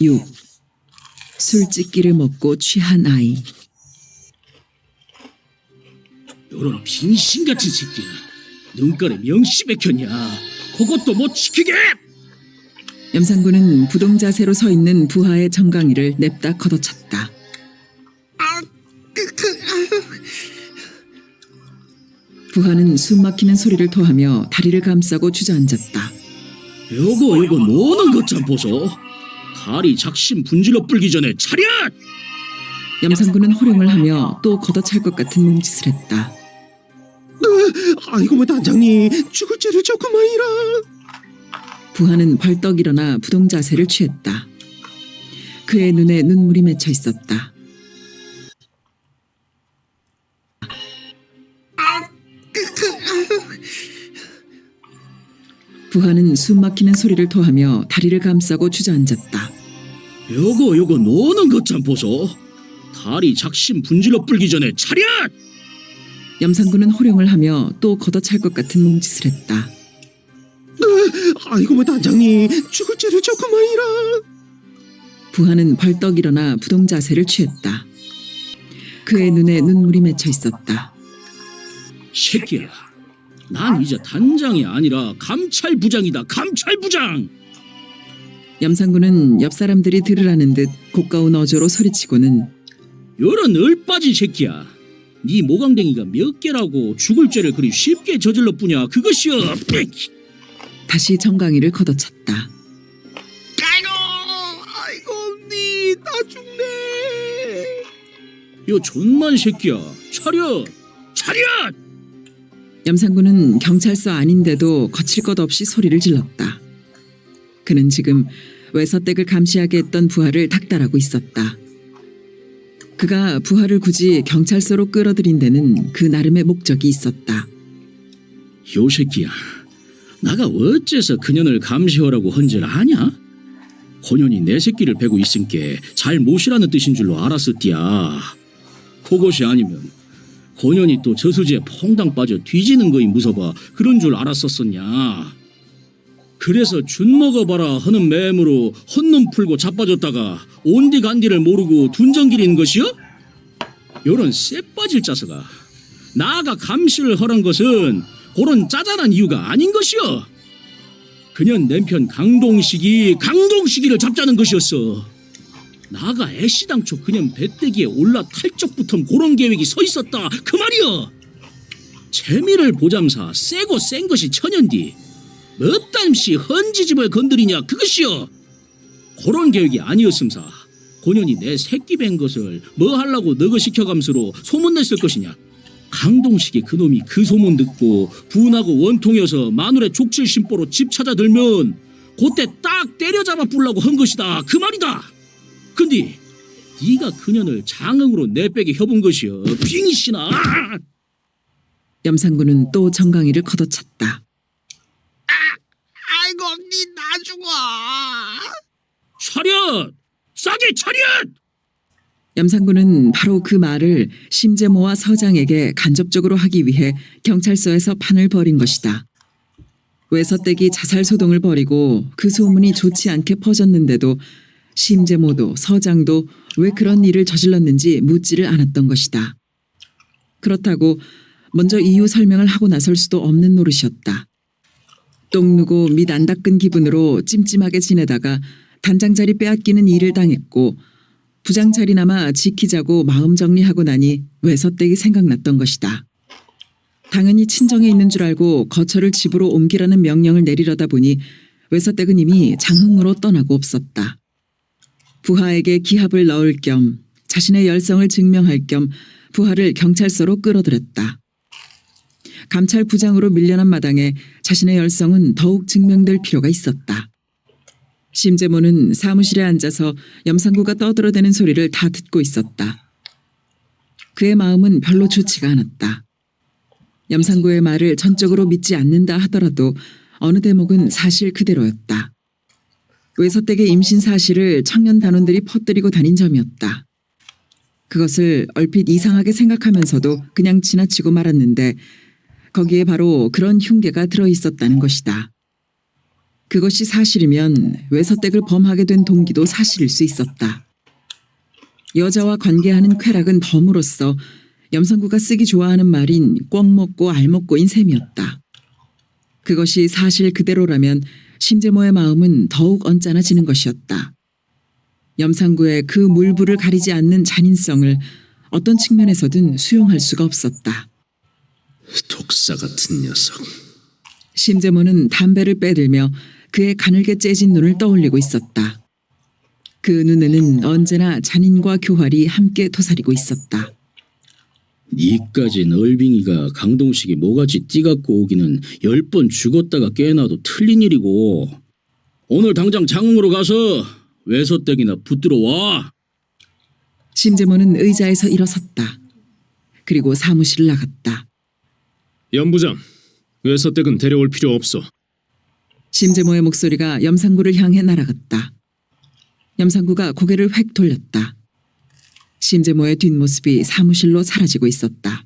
6. 술집기를 먹고 취한 아이. 요런 빙신같은 새끼야. 눈깔에 명시 백혔냐. 그것도 못 지키게. 염상군은 부동자세로 서 있는 부하의 정강이를 냅다 걷어찼다. 부하는 숨막히는 소리를 토하며 다리를 감싸고 주저앉았다. 요거 노는 것 좀 보소. 다리 작심 분질러 불기 전에 차렷! 염상군은 호령을 하며 또 걷어찰 것 같은 몸짓을 했다. 아이고 뭐 단장님 죽을 죄를 조금만이라. 부하는 벌떡 일어나 부동자세를 취했다. 그의 눈에 눈물이 맺혀 있었다. 부하는 숨막히는 소리를 토하며 다리를 감싸고 주저앉았다. 요거 노는 것 좀 보소. 다리 작심 분질러 불기 전에 차렷! 염상군은 호령을 하며 또 걷어찰 것 같은 몸짓을 했다. 아이고 뭐 단장님 죽을 죄를 조금만이라. 부하는 벌떡 일어나 부동자세를 취했다. 그의 눈에 눈물이 맺혀 있었다. 새끼야, 난 이제 단장이 아니라 감찰부장이다. 감찰부장! 염상군은 옆 사람들이 들으라는 듯 고가운 어조로 소리치고는 요런 얼빠진 새끼야. 네 모강댕이가 몇 개라고 죽을 죄를 그리 쉽게 저질러 뿌냐. 그것이여. 다시 정강이를 걷어찼다. 아이고 언니 나 죽네. 요 존만 새끼야. 차렷! 차렷! 염상군은 경찰서 아닌데도 거칠 것 없이 소리를 질렀다. 그는 지금 외서댁을 감시하게 했던 부하를 닥달하고 있었다. 그가 부하를 굳이 경찰서로 끌어들인 데는 그 나름의 목적이 있었다. 요 새끼야, 나가 어째서 그년을 감시하라고 헌 줄 아냐? 고년이 내 새끼를 베고 있은께 잘 모시라는 뜻인 줄로 알았었디야. 그것이 아니면 고년이 또 저수지에 퐁당 빠져 뒤지는 거이 무서봐 그런 줄 알았었었냐? 그래서 준 먹어봐라 하는 매음으로 헛놈 풀고 자빠졌다가 온디 간디를 모르고 둔정기리는 것이여? 요런 쎄빠질 짜서가 나가 감시를 하란 것은 그런 짜잘한 이유가 아닌 것이여. 그년 남편 강동식이를 잡자는 것이었어. 나가 애시당초 그년 배때기에 올라탈 적부터 그런 계획이 서 있었다 그 말이여. 재미를 보잠사 세고 센 것이 천연디 뭣담시 헌지집을 건드리냐 그것이여. 그런 계획이 아니었음사 고년이 내 새끼 뵌 것을 뭐 하려고 너거 시켜감수로 소문냈을 것이냐. 강동식이 그놈이 그 소문 듣고 분하고 원통이어서 마누의 족칠 심보로 집 찾아들면 그때 딱 때려잡아 뿌려고 한 것이다 그 말이다. 근데 네가 그년을 장흥으로 내빼게 해본 것이여. 빙신아. 염상군은 또 정강이를 걷어찼다. 아이고 언니 나 죽어. 차렷! 싸게 차렷! 염상군은 바로 그 말을 심재모와 서장에게 간접적으로 하기 위해 경찰서에서 판을 벌인 것이다. 외서댁이 자살 소동을 벌이고 그 소문이 좋지 않게 퍼졌는데도 심재모도 서장도 왜 그런 일을 저질렀는지 묻지를 않았던 것이다. 그렇다고 먼저 이유 설명을 하고 나설 수도 없는 노릇이었다. 똥 누고 밑 안 닦은 기분으로 찜찜하게 지내다가 단장 자리 빼앗기는 일을 당했고 부장 자리나마 지키자고 마음 정리하고 나니 외서댁이 생각났던 것이다. 당연히 친정에 있는 줄 알고 거처를 집으로 옮기라는 명령을 내리려다 보니 외서댁은 이미 장흥으로 떠나고 없었다. 부하에게 기합을 넣을 겸 자신의 열성을 증명할 겸 부하를 경찰서로 끌어들였다. 감찰부장으로 밀려난 마당에 자신의 열성은 더욱 증명될 필요가 있었다. 심재모는 사무실에 앉아서 염상구가 떠들어대는 소리를 다 듣고 있었다. 그의 마음은 별로 좋지가 않았다. 염상구의 말을 전적으로 믿지 않는다 하더라도 어느 대목은 사실 그대로였다. 외서댁의 임신 사실을 청년 단원들이 퍼뜨리고 다닌 점이었다. 그것을 얼핏 이상하게 생각하면서도 그냥 지나치고 말았는데 거기에 바로 그런 흉계가 들어있었다는 것이다. 그것이 사실이면 외서댁을 범하게 된 동기도 사실일 수 있었다. 여자와 관계하는 쾌락은 덤으로써 염상구가 쓰기 좋아하는 말인 꿩 먹고 알 먹고인 셈이었다. 그것이 사실 그대로라면 심재모의 마음은 더욱 언짢아지는 것이었다. 염상구의 그 물불을 가리지 않는 잔인성을 어떤 측면에서든 수용할 수가 없었다. 독사 같은 녀석. 심재모는 담배를 빼들며 그의 가늘게 째진 눈을 떠올리고 있었다. 그 눈에는 언제나 잔인과 교활이 함께 도사리고 있었다. 니까지 얼빙이가 강동식이 모가지 띠갖고 오기는 10번 죽었다가 깨어나도 틀린 일이고 오늘 당장 장흥으로 가서 외서댁이나 붙들어 와. 심재모는 의자에서 일어섰다. 그리고 사무실을 나갔다. 연부장, 외서댁은 데려올 필요 없어. 심재모의 목소리가 염상구를 향해 날아갔다. 염상구가 고개를 획 돌렸다. 심재모의 뒷모습이 사무실로 사라지고 있었다.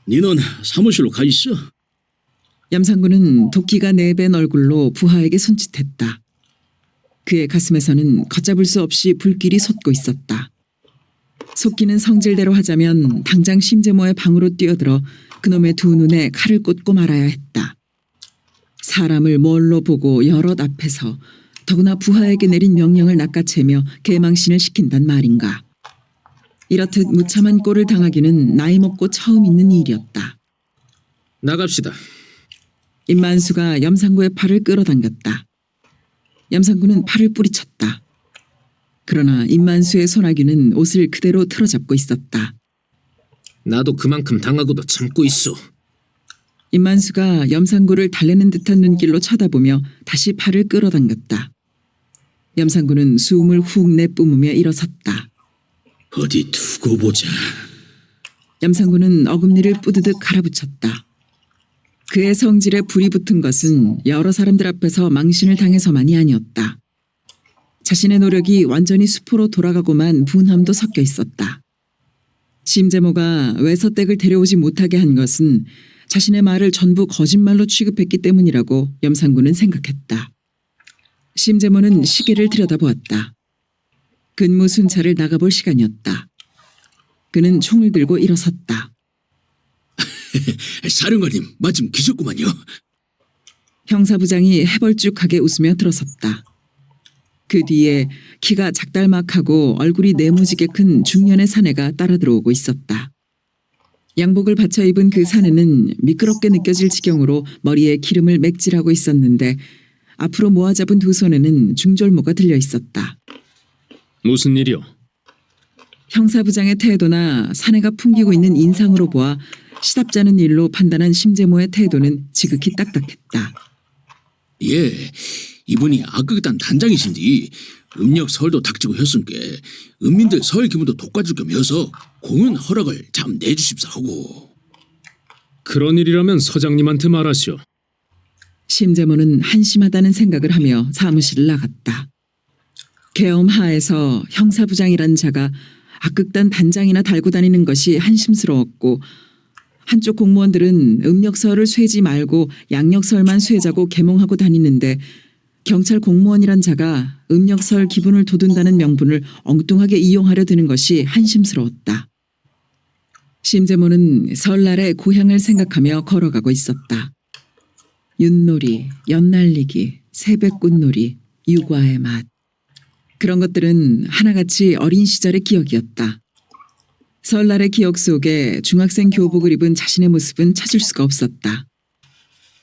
니는 사무실로 가 있어. 염상구는 도끼가 내벤 얼굴로 부하에게 손짓했다. 그의 가슴에서는 걷잡을 수 없이 불길이 솟고 있었다. 속기는 성질대로 하자면 당장 심재모의 방으로 뛰어들어 그놈의 두 눈에 칼을 꽂고 말아야 했다. 사람을 뭘로 보고 여럿 앞에서 더구나 부하에게 내린 명령을 낚아채며 개망신을 시킨단 말인가. 이렇듯 무참한 꼴을 당하기는 나이 먹고 처음 있는 일이었다. 나갑시다. 임만수가 염상구의 팔을 끌어당겼다. 염상구는 팔을 뿌리쳤다. 그러나 임만수의 손아귀는 옷을 그대로 틀어잡고 있었다. 나도 그만큼 당하고도 참고 있어. 임만수가 염상구를 달래는 듯한 눈길로 쳐다보며 다시 팔을 끌어당겼다. 염상구는 숨을 훅 내뿜으며 일어섰다. 어디 두고 보자. 염상구는 어금니를 뿌드득 갈아붙였다. 그의 성질에 불이 붙은 것은 여러 사람들 앞에서 망신을 당해서만이 아니었다. 자신의 노력이 완전히 수포로 돌아가고만 분함도 섞여 있었다. 심재모가 외서댁을 데려오지 못하게 한 것은 자신의 말을 전부 거짓말로 취급했기 때문이라고 염상구는 생각했다. 심재모는 시계를 들여다보았다. 근무 순찰을 나가볼 시간이었다. 그는 총을 들고 일어섰다. 사령관님 마침 기셨구만요. 형사부장이 해벌쭉하게 웃으며 들어섰다. 그 뒤에 키가 작달막하고 얼굴이 네모지게 큰 중년의 사내가 따라 들어오고 있었다. 양복을 받쳐 입은 그 사내는 미끄럽게 느껴질 지경으로 머리에 기름을 맥질하고 있었는데 앞으로 모아잡은 두 손에는 중절모가 들려 있었다. 무슨 일이요? 형사부장의 태도나 사내가 풍기고 있는 인상으로 보아 시답잖은 일로 판단한 심재모의 태도는 지극히 딱딱했다. 예, 이분이 악극단 단장이신디 음력 설도 닥치고 했은께 은민들 설 기분도 돋궈줄 겸 해서 공연 허락을 참 내주십사 하고. 그런 일이라면 서장님한테 말하시오. 심재모는 한심하다는 생각을 하며 사무실을 나갔다. 계엄하에서 형사부장이란 자가 악극단 단장이나 달고 다니는 것이 한심스러웠고 한쪽 공무원들은 음력설을 쇠지 말고 양력설만 쇠자고 계몽하고 다니는데 경찰 공무원이란 자가 음력설 기분을 돋운다는 명분을 엉뚱하게 이용하려 드는 것이 한심스러웠다. 심재모는 설날의 고향을 생각하며 걸어가고 있었다. 윷놀이, 연날리기, 새벽꽃놀이, 육아의 맛. 그런 것들은 하나같이 어린 시절의 기억이었다. 설날의 기억 속에 중학생 교복을 입은 자신의 모습은 찾을 수가 없었다.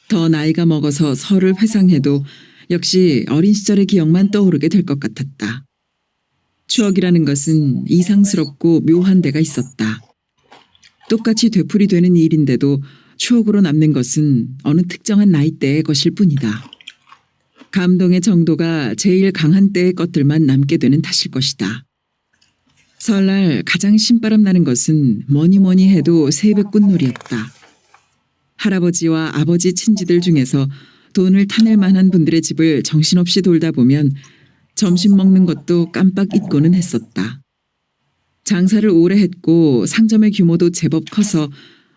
더 나이가 먹어서 설을 회상해도 역시 어린 시절의 기억만 떠오르게 될 것 같았다. 추억이라는 것은 이상스럽고 묘한 데가 있었다. 똑같이 되풀이되는 일인데도 추억으로 남는 것은 어느 특정한 나이대의 것일 뿐이다. 감동의 정도가 제일 강한 때의 것들만 남게 되는 탓일 것이다. 설날 가장 신바람 나는 것은 뭐니 해도 새벽꽃놀이였다. 할아버지와 아버지 친지들 중에서 돈을 타낼 만한 분들의 집을 정신없이 돌다 보면 점심 먹는 것도 깜빡 잊고는 했었다. 장사를 오래 했고 상점의 규모도 제법 커서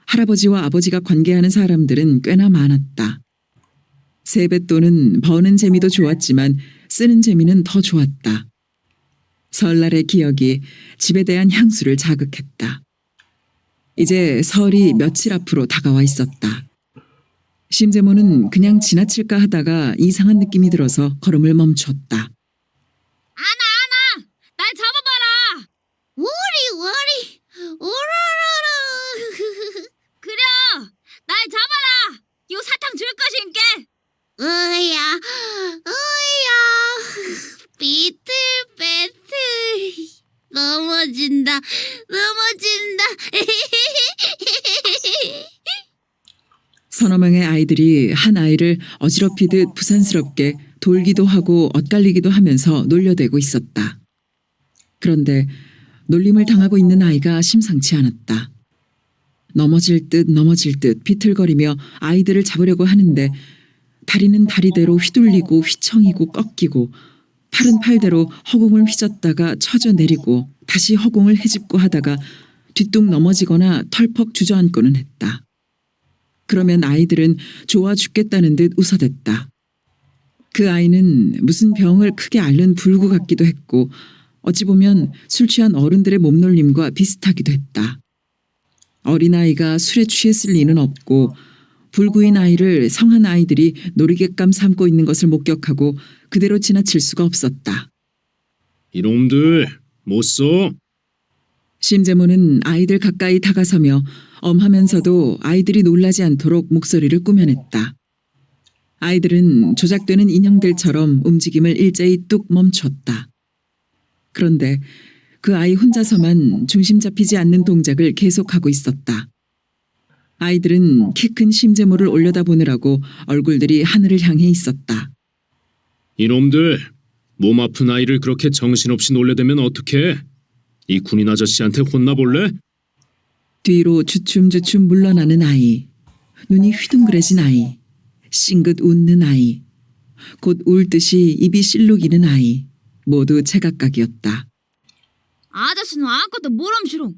할아버지와 아버지가 관계하는 사람들은 꽤나 많았다. 세뱃돈은 버는 재미도 좋았지만 쓰는 재미는 더 좋았다. 설날의 기억이 집에 대한 향수를 자극했다. 이제 설이 며칠 앞으로 다가와 있었다. 심재모는 그냥 지나칠까 하다가 이상한 느낌이 들어서 걸음을 멈췄다. 아나, 날 잡아봐라. 우리, 우르르르. 그래, 날 잡아라. 요 사탕 줄 것임께. 으야, 비틀배틀. 넘어진다. 서너 명의 아이들이 한 아이를 어지럽히듯 부산스럽게 돌기도 하고 엇갈리기도 하면서 놀려대고 있었다. 그런데 놀림을 당하고 있는 아이가 심상치 않았다. 넘어질 듯 비틀거리며 아이들을 잡으려고 하는데 다리는 다리대로 휘둘리고 휘청이고 꺾이고 팔은 팔대로 허공을 휘젓다가 처져 내리고 다시 허공을 헤집고 하다가 뒤뚱 넘어지거나 털퍽 주저앉고는 했다. 그러면 아이들은 좋아 죽겠다는 듯 웃어댔다. 그 아이는 무슨 병을 크게 앓는 불구 같기도 했고 어찌 보면 술 취한 어른들의 몸놀림과 비슷하기도 했다. 어린아이가 술에 취했을 리는 없고 불구인 아이를 성한 아이들이 놀이객감 삼고 있는 것을 목격하고 그대로 지나칠 수가 없었다. 이놈들 못 써. 심재모는 아이들 가까이 다가서며 엄하면서도 아이들이 놀라지 않도록 목소리를 꾸며냈다. 아이들은 조작되는 인형들처럼 움직임을 일제히 뚝 멈췄다. 그런데 그 아이 혼자서만 중심 잡히지 않는 동작을 계속하고 있었다. 아이들은 키 큰 심재모를 올려다보느라고 얼굴들이 하늘을 향해 있었다. 이놈들 몸 아픈 아이를 그렇게 정신없이 놀려대면 어떡해? 이 군인 아저씨한테 혼나볼래? 뒤로 주춤주춤 물러나는 아이, 눈이 휘둥그레진 아이, 싱긋 웃는 아이, 곧 울 듯이 입이 실룩이는 아이, 모두 제각각이었다. 아저씨는 아무것도 모름시롱.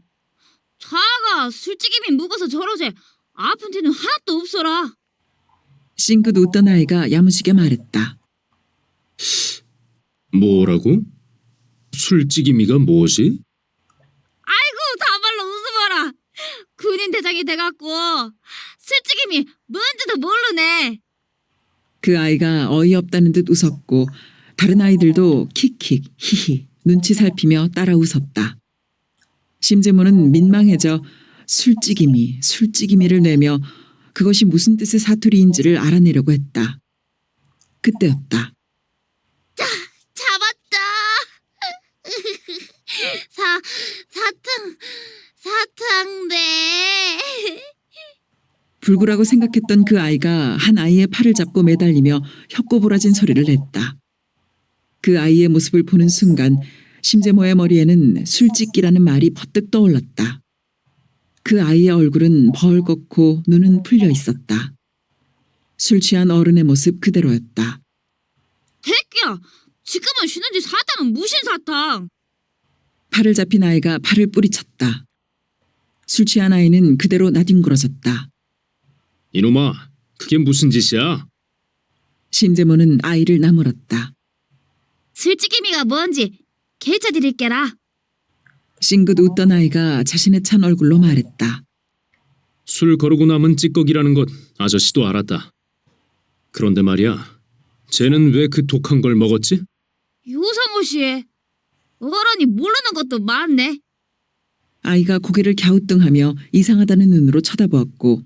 자가 술찌개미 묵어서 저러지 아픈 데는 하나도 없어라. 싱긋 웃던 아이가 야무지게 말했다. 뭐라고? 술찌기미가 뭐지? 아이고 다발로 웃어봐라. 군인 대장이 돼갖고 술찌개미 뭔지도 모르네. 그 아이가 어이없다는 듯 웃었고 다른 아이들도 킥킥 히히 눈치 살피며 따라 웃었다. 심재모는 민망해져 술찌기미를 내며 그것이 무슨 뜻의 사투리인지를 알아내려고 했다. 그때였다. 잡았다. 사탕네. 불구라고 생각했던 그 아이가 한 아이의 팔을 잡고 매달리며 혀꼬부라진 소리를 냈다. 그 아이의 모습을 보는 순간 심재모의 머리에는 술찢기라는 말이 퍼뜩 떠올랐다. 그 아이의 얼굴은 벌겋고 눈은 풀려 있었다. 술 취한 어른의 모습 그대로였다. 새끼야, 지금은 쉬는지 사탕은 무슨 사탕? 팔을 잡힌 아이가 팔을 뿌리쳤다. 술 취한 아이는 그대로 나뒹굴어졌다. 이놈아, 그게 무슨 짓이야? 심재모는 아이를 나물었다. 술찌개미가 뭔지 개쳐 드릴게라. 싱긋 웃던 아이가 자신의 찬 얼굴로 말했다. 술 거르고 남은 찌꺼기라는 것 아저씨도 알았다. 그런데 말이야, 쟤는 왜 그 독한 걸 먹었지? 요상호 씨, 어른이 모르는 것도 많네. 아이가 고개를 갸우뚱하며 이상하다는 눈으로 쳐다보았고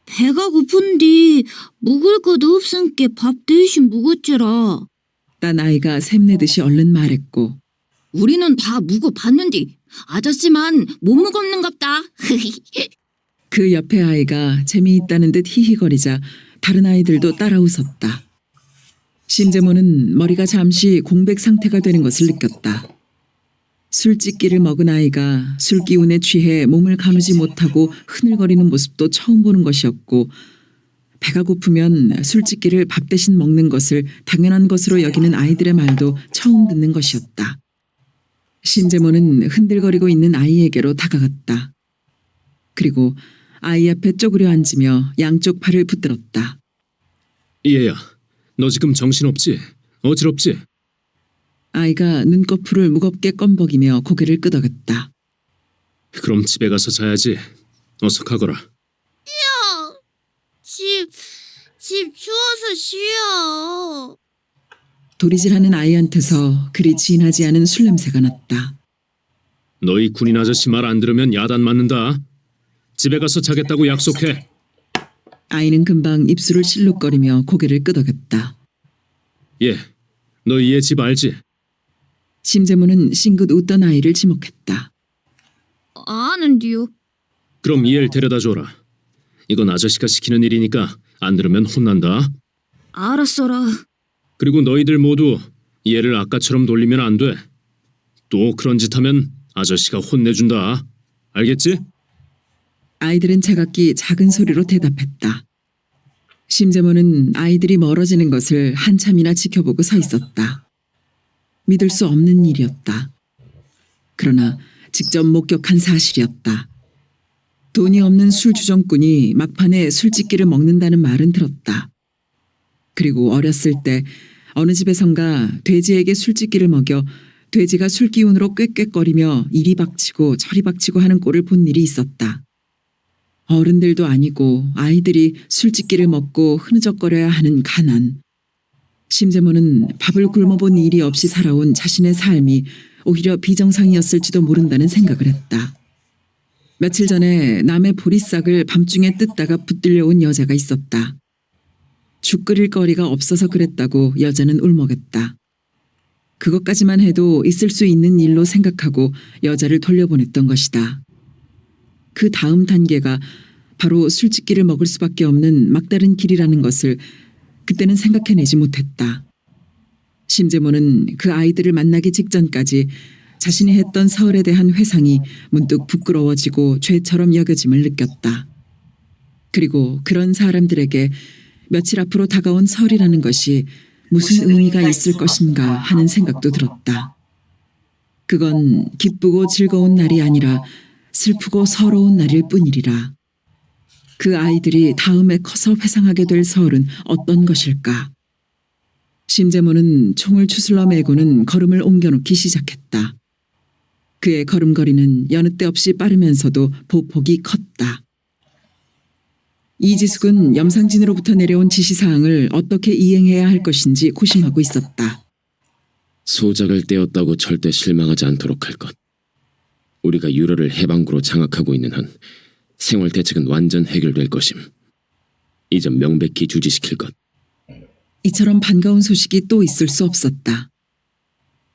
배가 고픈디 묵을 것도 없으니까 밥 대신 묵었지라. 딴 아이가 샘내듯이 얼른 말했고 우리는 다 묵어봤는디 아저씨만 못 묵었는갑다. 그 옆에 아이가 재미있다는 듯 히히거리자 다른 아이들도 따라 웃었다. 심재모는 머리가 잠시 공백 상태가 되는 것을 느꼈다. 술찢기를 먹은 아이가 술 기운에 취해 몸을 가누지 못하고 흐늘거리는 모습도 처음 보는 것이었고 배가 고프면 술찢기를 밥 대신 먹는 것을 당연한 것으로 여기는 아이들의 말도 처음 듣는 것이었다. 심재모는 흔들거리고 있는 아이에게로 다가갔다. 그리고 아이 앞에 쪼그려 앉으며 양쪽 팔을 붙들었다. 얘야, 너 지금 정신없지? 어지럽지? 아이가 눈꺼풀을 무겁게 껌벅이며 고개를 끄덕였다. 그럼 집에 가서 자야지. 어서 가거라. 집 추워서 쉬어. 도리질하는 아이한테서 그리 진하지 않은 술 냄새가 났다. 너희 군인 아저씨 말 안 들으면 야단 맞는다. 집에 가서 자겠다고 약속해. 아이는 금방 입술을 실룩거리며 고개를 끄덕였다. 예, 너희 얘 집 알지? 심재모는 싱긋 웃던 아이를 지목했다. 아는디요. 그럼 이엘 데려다 줘라. 이건 아저씨가 시키는 일이니까 안 들으면 혼난다. 알았어라. 그리고 너희들 모두 얘를 아까처럼 돌리면 안 돼. 또 그런 짓 하면 아저씨가 혼내준다. 알겠지? 아이들은 제각기 작은 소리로 대답했다. 심재모는 아이들이 멀어지는 것을 한참이나 지켜보고 서 있었다. 믿을 수 없는 일이었다. 그러나 직접 목격한 사실이었다. 돈이 없는 술 주정꾼이 막판에 술집기를 먹는다는 말은 들었다. 그리고 어렸을 때 어느 집에선가 돼지에게 술집기를 먹여 돼지가 술 기운으로 꾀꾀거리며 이리 박치고 저리 박치고 하는 꼴을 본 일이 있었다. 어른들도 아니고 아이들이 술집기를 먹고 흐느적거려야 하는 가난. 심재모는 밥을 굶어본 일이 없이 살아온 자신의 삶이 오히려 비정상이었을지도 모른다는 생각을 했다. 며칠 전에 남의 보리싹을 밤중에 뜯다가 붙들려온 여자가 있었다. 죽 끓일 거리가 없어서 그랬다고 여자는 울먹였다. 그것까지만 해도 있을 수 있는 일로 생각하고 여자를 돌려보냈던 것이다. 그 다음 단계가 바로 술집기를 먹을 수밖에 없는 막다른 길이라는 것을 그때는 생각해내지 못했다. 심재모는 그 아이들을 만나기 직전까지 자신이 했던 서울에 대한 회상이 문득 부끄러워지고 죄처럼 여겨짐을 느꼈다. 그리고 그런 사람들에게 며칠 앞으로 다가온 설이라는 것이 무슨 의미가 있을 것인가 하는 생각도 들었다. 그건 기쁘고 즐거운 날이 아니라 슬프고 서러운 날일 뿐이리라. 그 아이들이 다음에 커서 회상하게 될 설은 어떤 것일까? 심재모는 총을 추슬러 메고는 걸음을 옮겨놓기 시작했다. 그의 걸음걸이는 여느 때 없이 빠르면서도 보폭이 컸다. 이지숙은 염상진으로부터 내려온 지시사항을 어떻게 이행해야 할 것인지 고심하고 있었다. 소작을 떼었다고 절대 실망하지 않도록 할 것. 우리가 유럽을 해방구로 장악하고 있는 한 생활 대책은 완전 해결될 것임. 이 점 명백히 주지시킬 것. 이처럼 반가운 소식이 또 있을 수 없었다.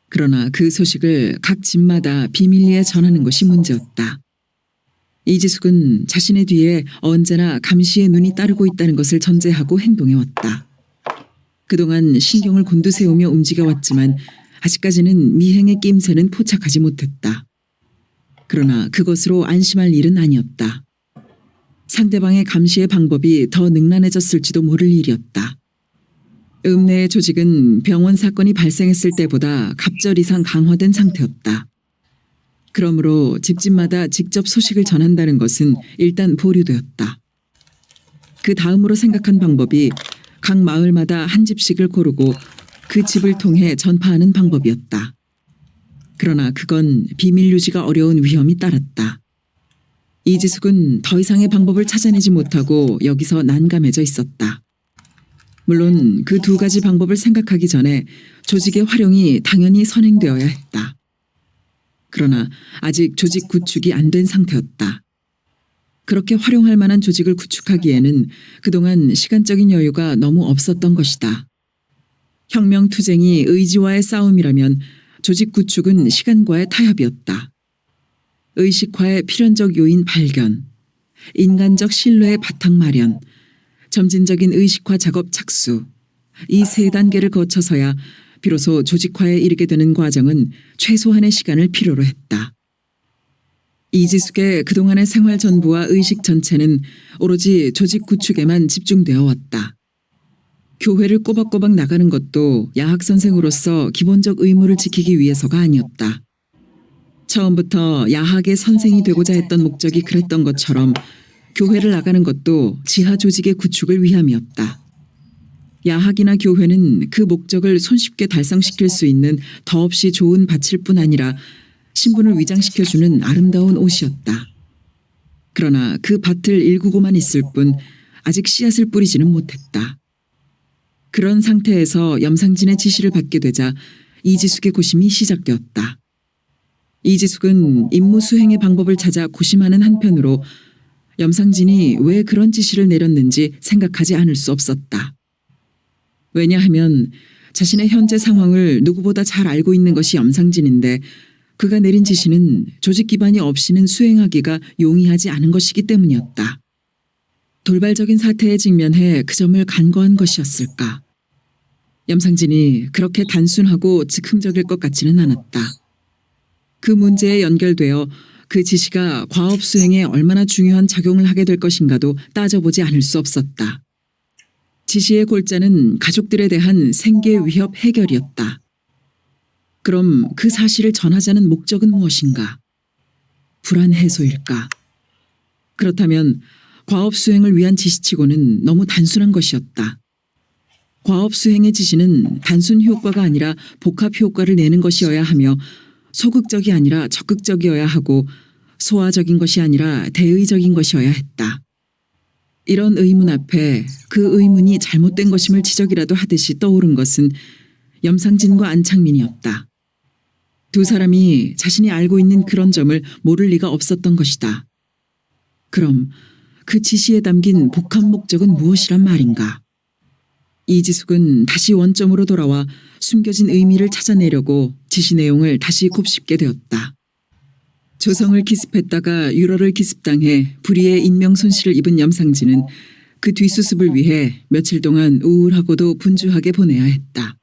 그러나 그 소식을 각 집마다 비밀리에 전하는 것이 문제였다. 이지숙은 자신의 뒤에 언제나 감시의 눈이 따르고 있다는 것을 전제하고 행동해왔다. 그동안 신경을 곤두세우며 움직여왔지만 아직까지는 미행의 낌새는 포착하지 못했다. 그러나 그것으로 안심할 일은 아니었다. 상대방의 감시의 방법이 더 능란해졌을지도 모를 일이었다. 읍내의 조직은 병원 사건이 발생했을 때보다 갑절 이상 강화된 상태였다. 그러므로 집집마다 직접 소식을 전한다는 것은 일단 보류되었다. 그 다음으로 생각한 방법이 각 마을마다 한 집씩을 고르고 그 집을 통해 전파하는 방법이었다. 그러나 그건 비밀 유지가 어려운 위험이 따랐다. 이지숙은 더 이상의 방법을 찾아내지 못하고 여기서 난감해져 있었다. 물론 그 두 가지 방법을 생각하기 전에 조직의 활용이 당연히 선행되어야 했다. 그러나 아직 조직 구축이 안 된 상태였다. 그렇게 활용할 만한 조직을 구축하기에는 그동안 시간적인 여유가 너무 없었던 것이다. 혁명투쟁이 의지와의 싸움이라면 조직 구축은 시간과의 타협이었다. 의식화의 필연적 요인 발견, 인간적 신뢰의 바탕 마련, 점진적인 의식화 작업 착수, 이 세 단계를 거쳐서야 비로소 조직화에 이르게 되는 과정은 최소한의 시간을 필요로 했다. 이지숙의 그동안의 생활 전부와 의식 전체는 오로지 조직 구축에만 집중되어 왔다. 교회를 꼬박꼬박 나가는 것도 야학 선생으로서 기본적 의무를 지키기 위해서가 아니었다. 처음부터 야학의 선생이 되고자 했던 목적이 그랬던 것처럼 교회를 나가는 것도 지하 조직의 구축을 위함이었다. 야학이나 교회는 그 목적을 손쉽게 달성시킬 수 있는 더없이 좋은 밭일 뿐 아니라 신분을 위장시켜주는 아름다운 옷이었다. 그러나 그 밭을 일구고만 있을 뿐 아직 씨앗을 뿌리지는 못했다. 그런 상태에서 염상진의 지시를 받게 되자 이지숙의 고심이 시작되었다. 이지숙은 임무 수행의 방법을 찾아 고심하는 한편으로 염상진이 왜 그런 지시를 내렸는지 생각하지 않을 수 없었다. 왜냐하면 자신의 현재 상황을 누구보다 잘 알고 있는 것이 염상진인데 그가 내린 지시는 조직 기반이 없이는 수행하기가 용이하지 않은 것이기 때문이었다. 돌발적인 사태에 직면해 그 점을 간과한 것이었을까? 염상진이 그렇게 단순하고 즉흥적일 것 같지는 않았다. 그 문제에 연결되어 그 지시가 과업 수행에 얼마나 중요한 작용을 하게 될 것인가도 따져보지 않을 수 없었다. 지시의 골자는 가족들에 대한 생계 위협 해결이었다. 그럼 그 사실을 전하자는 목적은 무엇인가? 불안 해소일까? 그렇다면 과업 수행을 위한 지시치고는 너무 단순한 것이었다. 과업 수행의 지시는 단순 효과가 아니라 복합 효과를 내는 것이어야 하며 소극적이 아니라 적극적이어야 하고 소화적인 것이 아니라 대의적인 것이어야 했다. 이런 의문 앞에 그 의문이 잘못된 것임을 지적이라도 하듯이 떠오른 것은 염상진과 안창민이었다. 두 사람이 자신이 알고 있는 그런 점을 모를 리가 없었던 것이다. 그럼 그 지시에 담긴 복합 목적은 무엇이란 말인가? 이지숙은 다시 원점으로 돌아와 숨겨진 의미를 찾아내려고 지시 내용을 다시 곱씹게 되었다. 조성을 기습했다가 유러를 기습당해 불의의 인명 손실을 입은 염상진은 그 뒷수습을 위해 며칠 동안 우울하고도 분주하게 보내야 했다.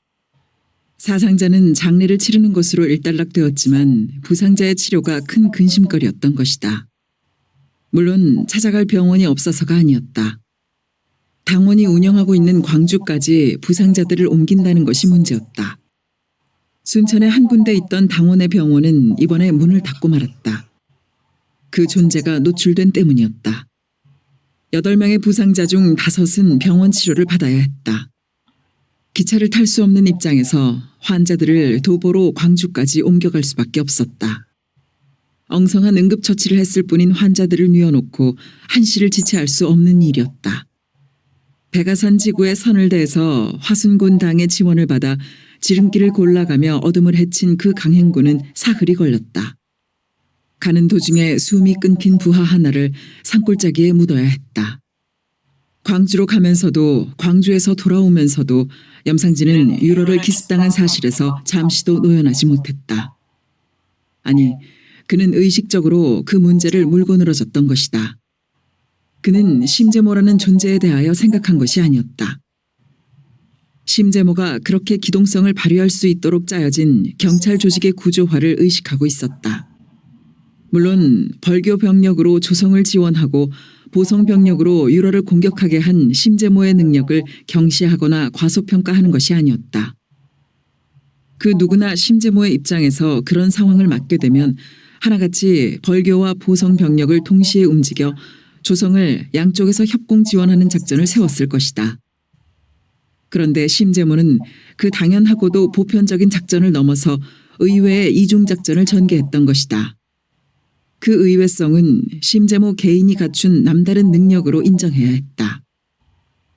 사상자는 장례를 치르는 것으로 일단락되었지만 부상자의 치료가 큰 근심거리였던 것이다. 물론 찾아갈 병원이 없어서가 아니었다. 당원이 운영하고 있는 광주까지 부상자들을 옮긴다는 것이 문제였다. 순천에 한 군데 있던 당원의 병원은 이번에 문을 닫고 말았다. 그 존재가 노출된 때문이었다. 8명의 부상자 중 5은 병원 치료를 받아야 했다. 기차를 탈 수 없는 입장에서 환자들을 도보로 광주까지 옮겨갈 수밖에 없었다. 엉성한 응급처치를 했을 뿐인 환자들을 뉘어놓고 한시를 지체할 수 없는 일이었다. 백아산 지구에 선을 대해서 화순군 당의 지원을 받아 지름길을 골라가며 어둠을 헤친 그 강행군은 사흘이 걸렸다. 가는 도중에 숨이 끊긴 부하 하나를 산골짜기에 묻어야 했다. 광주로 가면서도 광주에서 돌아오면서도 염상진은 유로를 기습당한 사실에서 잠시도 노연하지 못했다. 아니, 그는 의식적으로 그 문제를 물고 늘어졌던 것이다. 그는 심재모라는 존재에 대하여 생각한 것이 아니었다. 심재모가 그렇게 기동성을 발휘할 수 있도록 짜여진 경찰 조직의 구조화를 의식하고 있었다. 물론 벌교 병력으로 조성을 지원하고 보성 병력으로 유로를 공격하게 한 심재모의 능력을 경시하거나 과소평가하는 것이 아니었다. 그 누구나 심재모의 입장에서 그런 상황을 맞게 되면 하나같이 벌교와 보성 병력을 동시에 움직여 조성을 양쪽에서 협공 지원하는 작전을 세웠을 것이다. 그런데 심재모는 그 당연하고도 보편적인 작전을 넘어서 의외의 이중작전을 전개했던 것이다. 그 의외성은 심재모 개인이 갖춘 남다른 능력으로 인정해야 했다.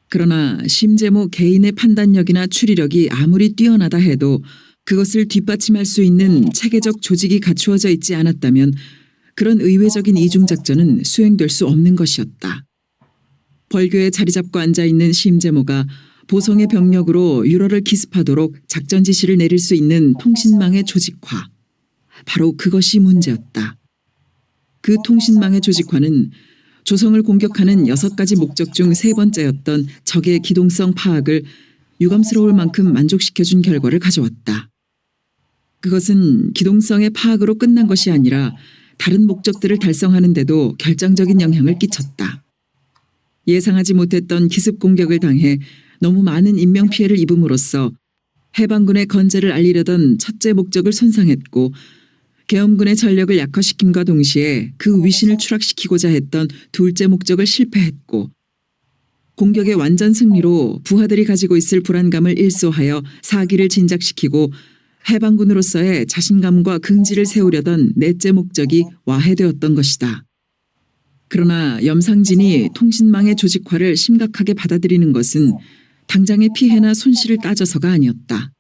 그러나 심재모 개인의 판단력이나 추리력이 아무리 뛰어나다 해도 그것을 뒷받침할 수 있는 체계적 조직이 갖추어져 있지 않았다면 그런 의외적인 이중작전은 수행될 수 없는 것이었다. 벌교에 자리 잡고 앉아있는 심재모가 보성의 병력으로 유로를 기습하도록 작전 지시를 내릴 수 있는 통신망의 조직화. 바로 그것이 문제였다. 그 통신망의 조직화는 조성을 공격하는 6가지 목적 중 3번째였던 적의 기동성 파악을 유감스러울 만큼 만족시켜준 결과를 가져왔다. 그것은 기동성의 파악으로 끝난 것이 아니라 다른 목적들을 달성하는 데도 결정적인 영향을 끼쳤다. 예상하지 못했던 기습 공격을 당해 너무 많은 인명피해를 입음으로써 해방군의 건재를 알리려던 첫째 목적을 손상했고 계엄군의 전력을 약화시킴과 동시에 그 위신을 추락시키고자 했던 둘째 목적을 실패했고 공격의 완전 승리로 부하들이 가지고 있을 불안감을 일소하여 사기를 진작시키고 해방군으로서의 자신감과 긍지를 세우려던 넷째 목적이 와해되었던 것이다. 그러나 염상진이 통신망의 조직화를 심각하게 받아들이는 것은 당장의 피해나 손실을 따져서가 아니었다.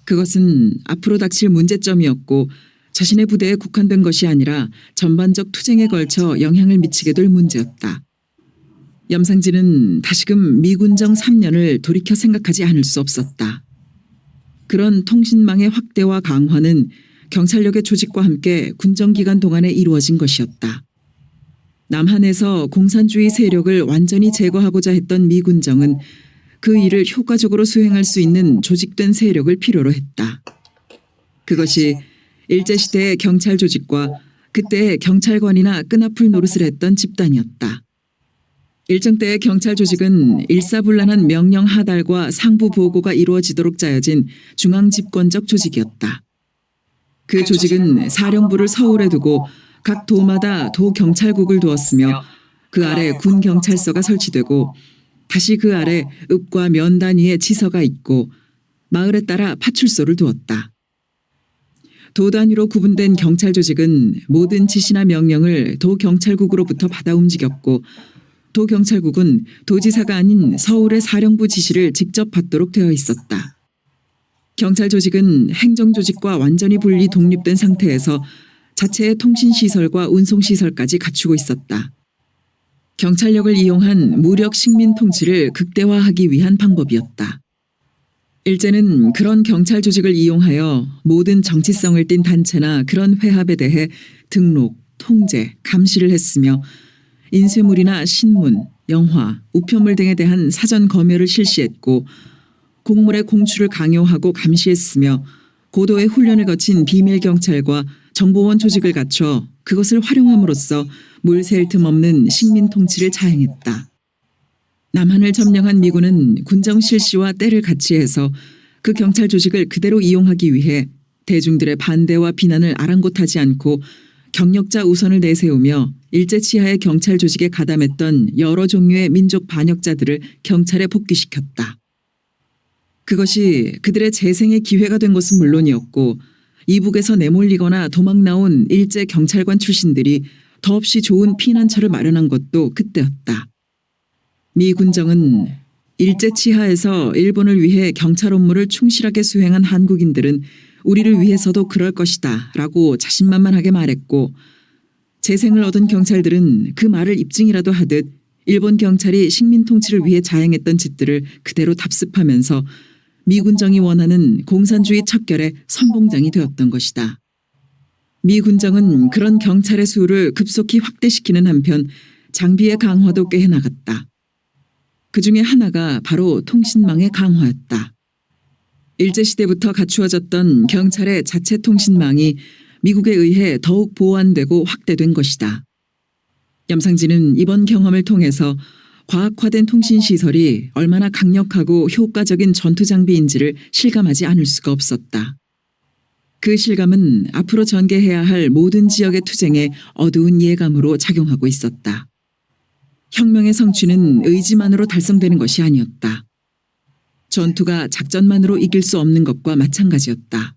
그것은 앞으로 닥칠 문제점이었고 자신의 부대에 국한된 것이 아니라 전반적 투쟁에 걸쳐 영향을 미치게 될 문제였다. 염상진은 다시금 미군정 3년을 돌이켜 생각하지 않을 수 없었다. 그런 통신망의 확대와 강화는 경찰력의 조직과 함께 군정기간 동안에 이루어진 것이었다. 남한에서 공산주의 세력을 완전히 제거하고자 했던 미군정은 그 일을 효과적으로 수행할 수 있는 조직된 세력을 필요로 했다. 그것이 일제시대의 경찰 조직과 그때의 경찰관이나 끈앞을 노릇을 했던 집단이었다. 일정 때의 경찰 조직은 일사불란한 명령 하달과 상부 보고가 이루어지도록 짜여진 중앙집권적 조직이었다. 그 조직은 사령부를 서울에 두고 각 도마다 도경찰국을 두었으며 그 아래 군경찰서가 설치되고 다시 그 아래 읍과 면 단위의 지서가 있고 마을에 따라 파출소를 두었다. 도 단위로 구분된 경찰 조직은 모든 지시나 명령을 도경찰국으로부터 받아 움직였고 도경찰국은 도지사가 아닌 서울의 사령부 지시를 직접 받도록 되어 있었다. 경찰 조직은 행정 조직과 완전히 분리 독립된 상태에서 자체의 통신시설과 운송시설까지 갖추고 있었다. 경찰력을 이용한 무력 식민 통치를 극대화하기 위한 방법이었다. 일제는 그런 경찰 조직을 이용하여 모든 정치성을 띤 단체나 그런 회합에 대해 등록, 통제, 감시를 했으며 인쇄물이나 신문, 영화, 우편물 등에 대한 사전 검열을 실시했고 공물의 공출을 강요하고 감시했으며 고도의 훈련을 거친 비밀경찰과 정보원 조직을 갖춰 그것을 활용함으로써 물샐 틈 없는 식민 통치를 자행했다. 남한을 점령한 미군은 군정 실시와 때를 같이 해서 그 경찰 조직을 그대로 이용하기 위해 대중들의 반대와 비난을 아랑곳하지 않고 경력자 우선을 내세우며 일제 치하의 경찰 조직에 가담했던 여러 종류의 민족 반역자들을 경찰에 복귀시켰다. 그것이 그들의 재생의 기회가 된 것은 물론이었고 이북에서 내몰리거나 도망 나온 일제 경찰관 출신들이 더없이 좋은 피난처를 마련한 것도 그때였다. 미 군정은 일제 치하에서 일본을 위해 경찰 업무를 충실하게 수행한 한국인들은 우리를 위해서도 그럴 것이다 라고 자신만만하게 말했고 재생을 얻은 경찰들은 그 말을 입증이라도 하듯 일본 경찰이 식민 통치를 위해 자행했던 짓들을 그대로 답습하면서 미군정이 원하는 공산주의 척결의 선봉장이 되었던 것이다. 미군정은 그런 경찰의 수를 급속히 확대시키는 한편 장비의 강화도 꽤 해나갔다. 그 중에 하나가 바로 통신망의 강화였다. 일제시대부터 갖추어졌던 경찰의 자체 통신망이 미국에 의해 더욱 보완되고 확대된 것이다. 염상진은 이번 경험을 통해서 과학화된 통신시설이 얼마나 강력하고 효과적인 전투장비인지를 실감하지 않을 수가 없었다. 그 실감은 앞으로 전개해야 할 모든 지역의 투쟁에 어두운 예감으로 작용하고 있었다. 혁명의 성취는 의지만으로 달성되는 것이 아니었다. 전투가 작전만으로 이길 수 없는 것과 마찬가지였다.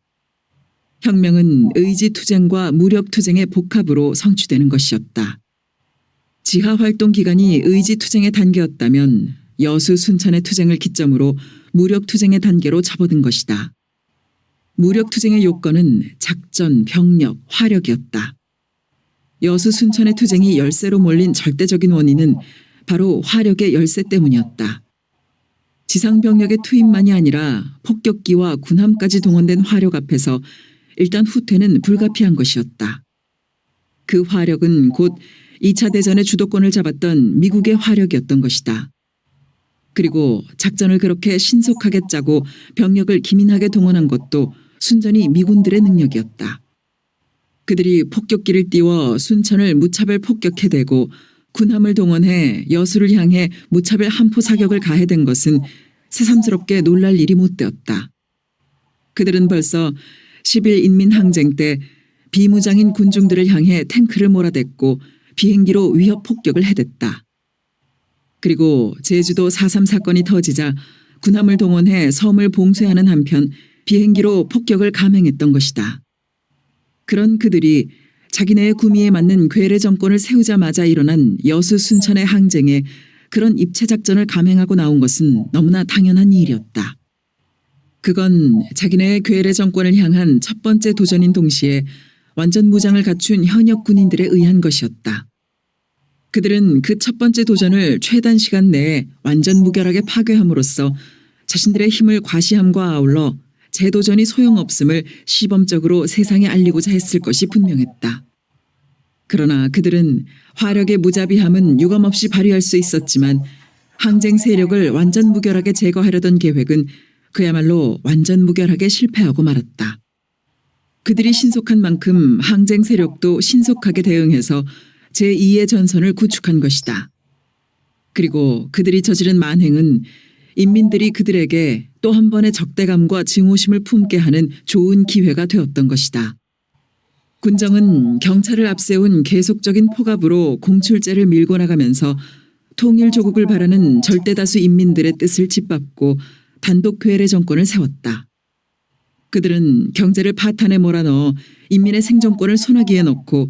혁명은 의지투쟁과 무력투쟁의 복합으로 성취되는 것이었다. 지하활동 기간이 의지투쟁의 단계였다면 여수 순천의 투쟁을 기점으로 무력투쟁의 단계로 접어든 것이다. 무력투쟁의 요건은 작전, 병력, 화력이었다. 여수 순천의 투쟁이 열세로 몰린 절대적인 원인은 바로 화력의 열세 때문이었다. 지상병력의 투입만이 아니라 폭격기와 군함까지 동원된 화력 앞에서 일단 후퇴는 불가피한 것이었다. 그 화력은 곧 2차 대전의 주도권을 잡았던 미국의 화력이었던 것이다. 그리고 작전을 그렇게 신속하게 짜고 병력을 기민하게 동원한 것도 순전히 미군들의 능력이었다. 그들이 폭격기를 띄워 순천을 무차별 폭격해대고 군함을 동원해 여수를 향해 무차별 함포 사격을 가해댄 것은 새삼스럽게 놀랄 일이 못 되었다. 그들은 벌써 10일 인민항쟁 때 비무장인 군중들을 향해 탱크를 몰아댔고 비행기로 위협 폭격을 해댔다. 그리고 제주도 4.3 사건이 터지자 군함을 동원해 섬을 봉쇄하는 한편 비행기로 폭격을 감행했던 것이다. 그런 그들이 자기네의 구미에 맞는 괴뢰 정권을 세우자마자 일어난 여수 순천의 항쟁에 그런 입체 작전을 감행하고 나온 것은 너무나 당연한 일이었다. 그건 자기네의 괴뢰 정권을 향한 첫 번째 도전인 동시에 완전 무장을 갖춘 현역 군인들에 의한 것이었다. 그들은 그 첫 번째 도전을 최단 시간 내에 완전 무결하게 파괴함으로써 자신들의 힘을 과시함과 아울러 재도전이 소용없음을 시범적으로 세상에 알리고자 했을 것이 분명했다. 그러나 그들은 화력의 무자비함은 유감없이 발휘할 수 있었지만 항쟁 세력을 완전 무결하게 제거하려던 계획은 그야말로 완전 무결하게 실패하고 말았다. 그들이 신속한 만큼 항쟁 세력도 신속하게 대응해서 제2의 전선을 구축한 것이다. 그리고 그들이 저지른 만행은 인민들이 그들에게 또 한 번의 적대감과 증오심을 품게 하는 좋은 기회가 되었던 것이다. 군정은 경찰을 앞세운 계속적인 포갑으로 공출제를 밀고 나가면서 통일조국을 바라는 절대다수 인민들의 뜻을 짓밟고 단독 괴뢰 정권을 세웠다. 그들은 경제를 파탄에 몰아넣어 인민의 생존권을 소나기에 넣고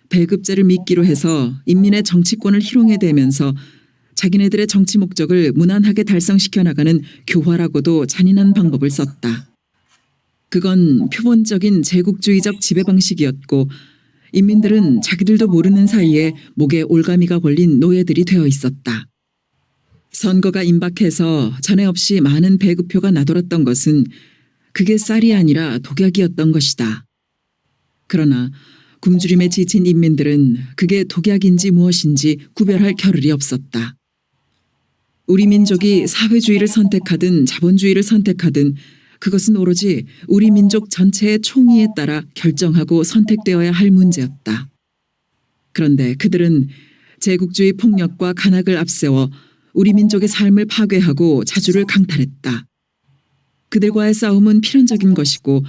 배급제를 미끼로 해서 인민의 정치권을 희롱해대면서 자기네들의 정치 목적을 무난하게 달성시켜 나가는 교활하고도 잔인한 방법을 썼다. 그건 표본적인 제국주의적 지배 방식이었고 인민들은 자기들도 모르는 사이에 목에 올가미가 걸린 노예들이 되어 있었다. 선거가 임박해서 전에 없이 많은 배급표가 나돌았던 것은 그게 쌀이 아니라 독약이었던 것이다. 그러나 굶주림에 지친 인민들은 그게 독약인지 무엇인지 구별할 겨를이 없었다. 우리 민족이 사회주의를 선택하든 자본주의를 선택하든 그것은 오로지 우리 민족 전체의 총의에 따라 결정하고 선택되어야 할 문제였다. 그런데 그들은 제국주의 폭력과 간악을 앞세워 우리 민족의 삶을 파괴하고 자주를 강탈했다. 그들과의 싸움은 필연적인 것이고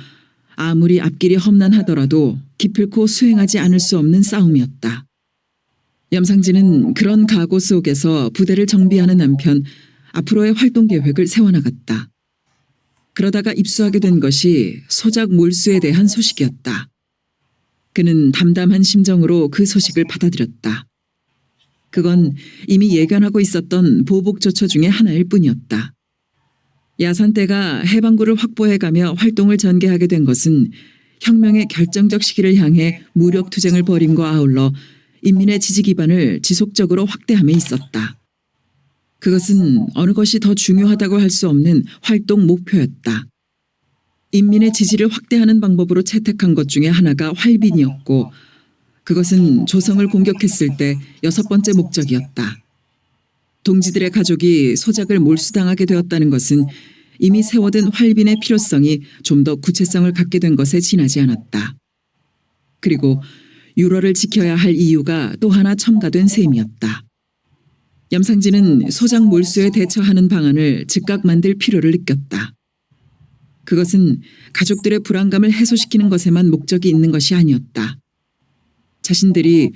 아무리 앞길이 험난하더라도 기필코 수행하지 않을 수 없는 싸움이었다. 염상진은 그런 각오 속에서 부대를 정비하는 한편 앞으로의 활동 계획을 세워나갔다. 그러다가 입수하게 된 것이 소작 몰수에 대한 소식이었다. 그는 담담한 심정으로 그 소식을 받아들였다. 그건 이미 예견하고 있었던 보복 조처 중의 하나일 뿐이었다. 야산대가 해방구를 확보해가며 활동을 전개하게 된 것은 혁명의 결정적 시기를 향해 무력 투쟁을 벌임과 아울러 인민의 지지 기반을 지속적으로 확대함에 있었다. 그것은 어느 것이 더 중요하다고 할 수 없는 활동 목표였다. 인민의 지지를 확대하는 방법으로 채택한 것 중에 하나가 활빈이었고 그것은 조성을 공격했을 때 6번째 목적이었다. 동지들의 가족이 소작을 몰수당하게 되었다는 것은 이미 세워둔 활빈의 필요성이 좀 더 구체성을 갖게 된 것에 지나지 않았다. 그리고 유로를 지켜야 할 이유가 또 하나 첨가된 셈이었다. 염상진은 소작 몰수에 대처하는 방안을 즉각 만들 필요를 느꼈다. 그것은 가족들의 불안감을 해소시키는 것에만 목적이 있는 것이 아니었다. 자신들이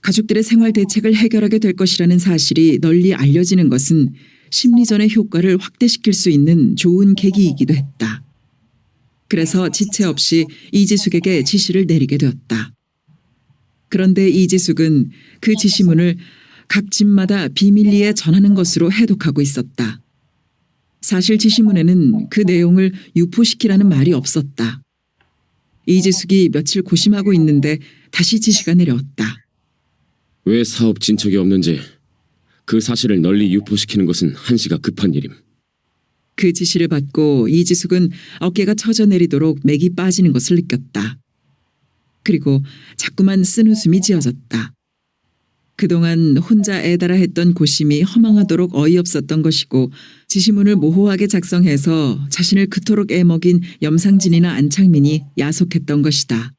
가족들의 생활 대책을 해결하게 될 것이라는 사실이 널리 알려지는 것은 심리전의 효과를 확대시킬 수 있는 좋은 계기이기도 했다. 그래서 지체 없이 이지숙에게 지시를 내리게 되었다. 그런데 이지숙은 그 지시문을 각 집마다 비밀리에 전하는 것으로 해독하고 있었다. 사실 지시문에는 그 내용을 유포시키라는 말이 없었다. 이지숙이 며칠 고심하고 있는데 다시 지시가 내려왔다. 왜 사업 진척이 없는지 그 사실을 널리 유포시키는 것은 한시가 급한 일임. 그 지시를 받고 이지숙은 어깨가 처져 내리도록 맥이 빠지는 것을 느꼈다. 그리고 자꾸만 쓴웃음이 지어졌다. 그동안 혼자 애달아 했던 고심이 허망하도록 어이없었던 것이고 지시문을 모호하게 작성해서 자신을 그토록 애먹인 염상진이나 안창민이 야속했던 것이다.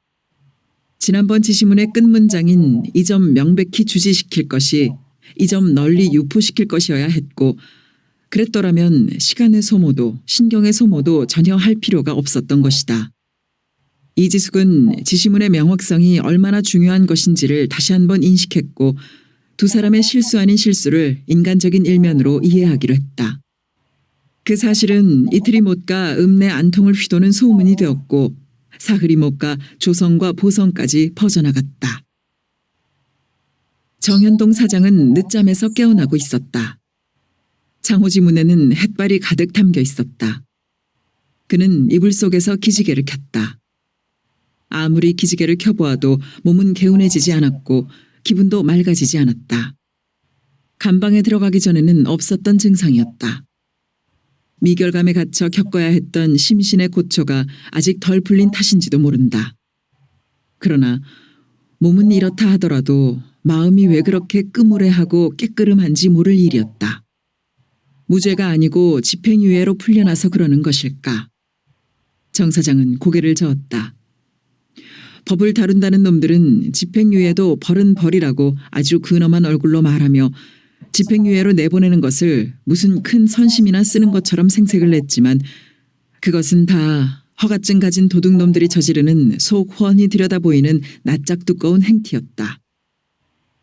지난번 지시문의 끝문장인 이 점 명백히 주지시킬 것이 이 점 널리 유포시킬 것이어야 했고 그랬더라면 시간의 소모도 신경의 소모도 전혀 할 필요가 없었던 것이다. 이지숙은 지시문의 명확성이 얼마나 중요한 것인지를 다시 한번 인식했고 두 사람의 실수 아닌 실수를 인간적인 일면으로 이해하기로 했다. 그 사실은 이틀이 못 가 읍내 안통을 휘도는 소문이 되었고 사흘이 못 가 조선과 보성까지 퍼져나갔다. 정현동 사장은 늦잠에서 깨어나고 있었다. 창호지 문에는 햇발이 가득 담겨 있었다. 그는 이불 속에서 기지개를 켰다. 아무리 기지개를 켜보아도 몸은 개운해지지 않았고 기분도 맑아지지 않았다. 감방에 들어가기 전에는 없었던 증상이었다. 미결감에 갇혀 겪어야 했던 심신의 고초가 아직 덜 풀린 탓인지도 모른다. 그러나 몸은 이렇다 하더라도 마음이 왜 그렇게 끄무레하고 깨끄름한지 모를 일이었다. 무죄가 아니고 집행유예로 풀려나서 그러는 것일까? 정 사장은 고개를 저었다. 법을 다룬다는 놈들은 집행유예도 벌은 벌이라고 아주 근엄한 얼굴로 말하며 집행유예로 내보내는 것을 무슨 큰 선심이나 쓰는 것처럼 생색을 냈지만 그것은 다 허가증 가진 도둑놈들이 저지르는 속 훤히 들여다보이는 낯짝 두꺼운 행티였다.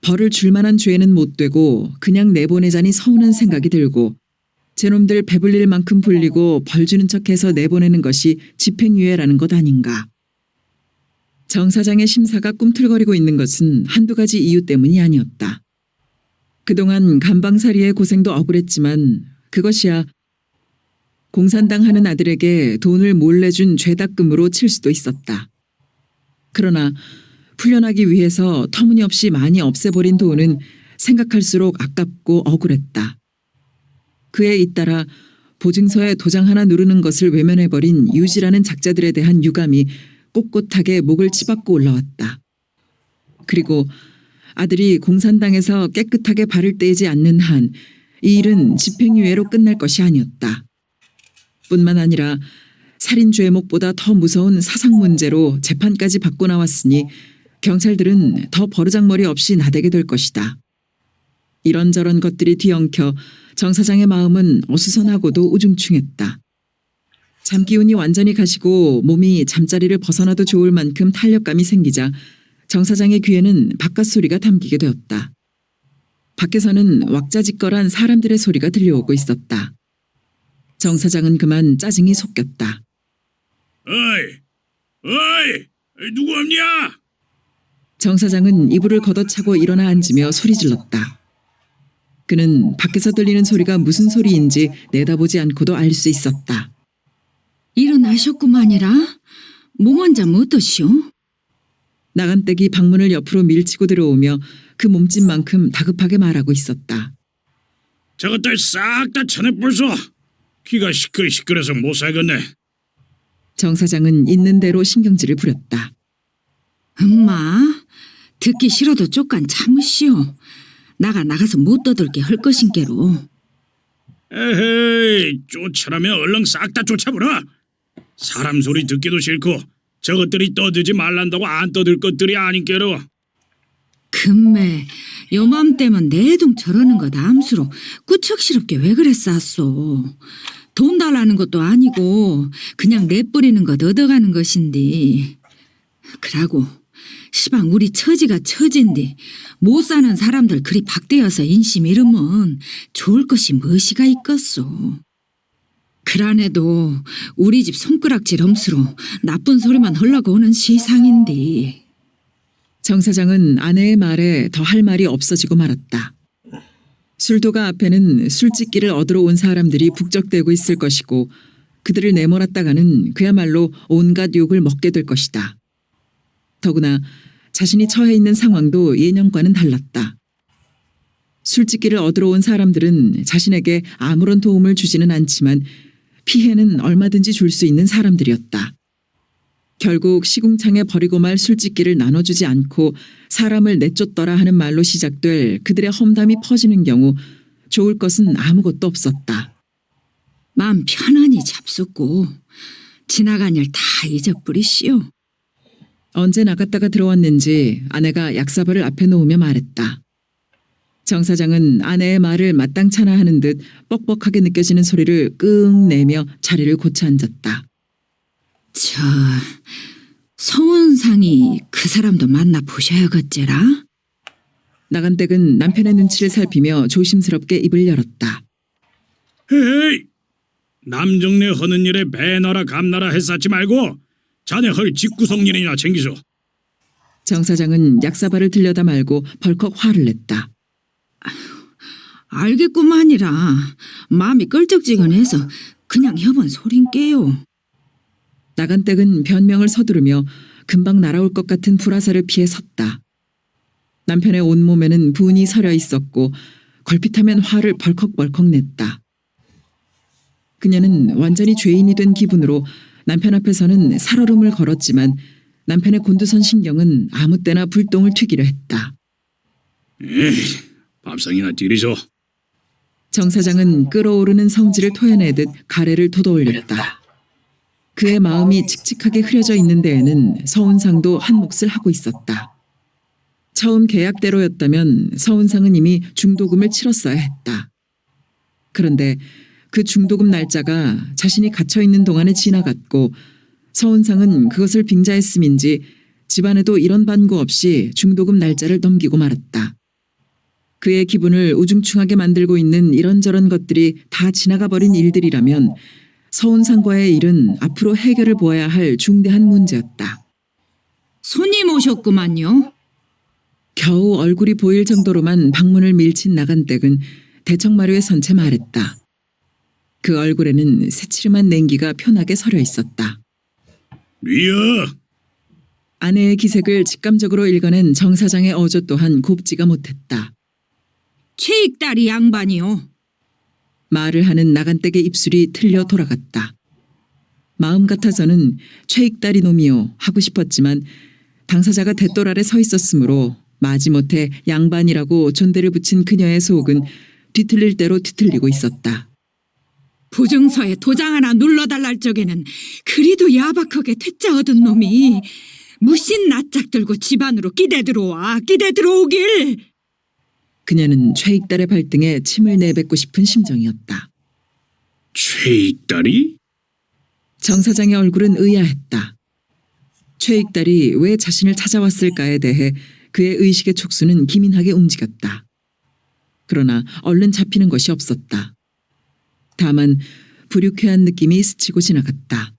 벌을 줄 만한 죄는 못 되고 그냥 내보내자니 서운한 생각이 들고 제놈들 배불릴 만큼 불리고 벌 주는 척해서 내보내는 것이 집행유예라는 것 아닌가. 정 사장의 심사가 꿈틀거리고 있는 것은 한두 가지 이유 때문이 아니었다. 그동안 감방살이의 고생도 억울했지만 그것이야 공산당 하는 아들에게 돈을 몰래 준 죄닦음으로 칠 수도 있었다. 그러나 풀려나기 위해서 터무니없이 많이 없애버린 돈은 생각할수록 아깝고 억울했다. 그에 잇따라 보증서에 도장 하나 누르는 것을 외면해버린 유지라는 작자들에 대한 유감이 꼿꼿하게 목을 치받고 올라왔다. 그리고 아들이 공산당에서 깨끗하게 발을 떼지 않는 한 이 일은 집행유예로 끝날 것이 아니었다. 뿐만 아니라 살인 죄목보다 더 무서운 사상 문제로 재판까지 받고 나왔으니 경찰들은 더 버르장머리 없이 나대게 될 것이다. 이런저런 것들이 뒤엉켜 정 사장의 마음은 어수선하고도 우중충했다. 잠기운이 완전히 가시고 몸이 잠자리를 벗어나도 좋을 만큼 탄력감이 생기자 정 사장의 귀에는 바깥 소리가 담기게 되었다. 밖에서는 왁자지껄한 사람들의 소리가 들려오고 있었다. 정 사장은 그만 짜증이 솟겼다. 어이, 누구 없냐? 정 사장은 이불을 걷어차고 일어나 앉으며 소리 질렀다. 그는 밖에서 들리는 소리가 무슨 소리인지 내다보지 않고도 알 수 있었다. 일어나셨구만이라. 몸 혼자 어떠시오? 나간댁이 방문을 옆으로 밀치고 들어오며 그 몸짓만큼 다급하게 말하고 있었다. 저것들 싹 다 쳐내볼소. 귀가 시끌시끌해서 못 살겠네. 정 사장은 있는 대로 신경질을 부렸다. 엄마, 듣기 싫어도 쪽간 참으시오. 나가서 못 떠들게 할 것인께로. 에헤이, 쫓아라면 얼른 싹 다 쫓아보라. 사람 소리 듣기도 싫고 저것들이 떠들지 말란다고 안 떠들 것들이 아닌께로. 금매, 요맘때면 내동 저러는 것 암수로 꾸척스럽게 왜 그랬었소. 돈 달라는 것도 아니고 그냥 내뿌리는 것 얻어가는 것인데. 그러고 시방 우리 처지가 처진데 못 사는 사람들 그리 박대어서 인심 잃으면 좋을 것이 무엇이가 있겠소. 그란에도 우리 집 손가락질 엄수로 나쁜 소리만 하려고 오는 시상인데. 정 사장은 아내의 말에 더 할 말이 없어지고 말았다. 술도가 앞에는 술집기를 얻으러 온 사람들이 북적대고 있을 것이고 그들을 내몰았다가는 그야말로 온갖 욕을 먹게 될 것이다. 더구나 자신이 처해 있는 상황도 예년과는 달랐다. 술집기를 얻으러 온 사람들은 자신에게 아무런 도움을 주지는 않지만 피해는 얼마든지 줄 수 있는 사람들이었다. 결국 시궁창에 버리고 말 술집기를 나눠주지 않고 사람을 내쫓더라 하는 말로 시작될 그들의 험담이 퍼지는 경우 좋을 것은 아무것도 없었다. 마음 편안히 잡숫고 지나간 일 다 잊어버리시오. 언제 나갔다가 들어왔는지 아내가 약사벌을 앞에 놓으며 말했다. 정 사장은 아내의 말을 마땅찮아 하는 듯 뻑뻑하게 느껴지는 소리를 끙 내며 자리를 고쳐 앉았다. 저 서운상이 그 사람도 만나 보셔야겠제라. 나간댁은 남편의 눈치를 살피며 조심스럽게 입을 열었다. 헤이! 남정네 하는 일에 배나라 감나라 했었지 말고 자네 헐 집구석 일이나 챙기소. 정 사장은 약사발을 들여다 말고 벌컥 화를 냈다. 알겠구만이라 마음이 끌적지근해서 그냥 해본 소린께요. 나간댁은 변명을 서두르며 금방 날아올 것 같은 불화살을 피해 섰다. 남편의 온몸에는 분이 서려 있었고 걸핏하면 화를 벌컥벌컥 냈다. 그녀는 완전히 죄인이 된 기분으로 남편 앞에서는 살얼음을 걸었지만 남편의 곤두선 신경은 아무 때나 불똥을 튀기려 했다. 에이, 밥상이나 들이소. 정 사장은 끓어오르는 성질을 토해내듯 가래를 돋아올렸다. 그의 마음이 칙칙하게 흐려져 있는 데에는 서운상도 한 몫을 하고 있었다. 처음 계약대로였다면 서운상은 이미 중도금을 치렀어야 했다. 그런데 그 중도금 날짜가 자신이 갇혀있는 동안에 지나갔고 서운상은 그것을 빙자했음인지 집안에도 이런 반구 없이 중도금 날짜를 넘기고 말았다. 그의 기분을 우중충하게 만들고 있는 이런저런 것들이 다 지나가 버린 일들이라면 서운상과의 일은 앞으로 해결을 보아야 할 중대한 문제였다. 손님 오셨구만요. 겨우 얼굴이 보일 정도로만 방문을 밀친 나간댁은 대청마루에 선 채 말했다. 그 얼굴에는 새치름한 냉기가 편하게 서려 있었다. 미여! 아내의 기색을 직감적으로 읽어낸 정 사장의 어조 또한 곱지가 못했다. 최익다리 양반이요. 말을 하는 나간댁의 입술이 틀려 돌아갔다. 마음 같아서는 최익다리 놈이요 하고 싶었지만 당사자가 대돌 아래 서 있었으므로 마지못해 양반이라고 존대를 붙인 그녀의 속은 뒤틀릴 대로 뒤틀리고 있었다. 보증서에 도장 하나 눌러달랄 적에는 그리도 야박하게 퇴짜 얻은 놈이 무신 낯짝 들고 집안으로 끼대 들어오길. 그녀는 최익달의 발등에 침을 내뱉고 싶은 심정이었다. 최익달이? 정 사장의 얼굴은 의아했다. 최익달이 왜 자신을 찾아왔을까에 대해 그의 의식의 촉수는 기민하게 움직였다. 그러나 얼른 잡히는 것이 없었다. 다만 불유쾌한 느낌이 스치고 지나갔다.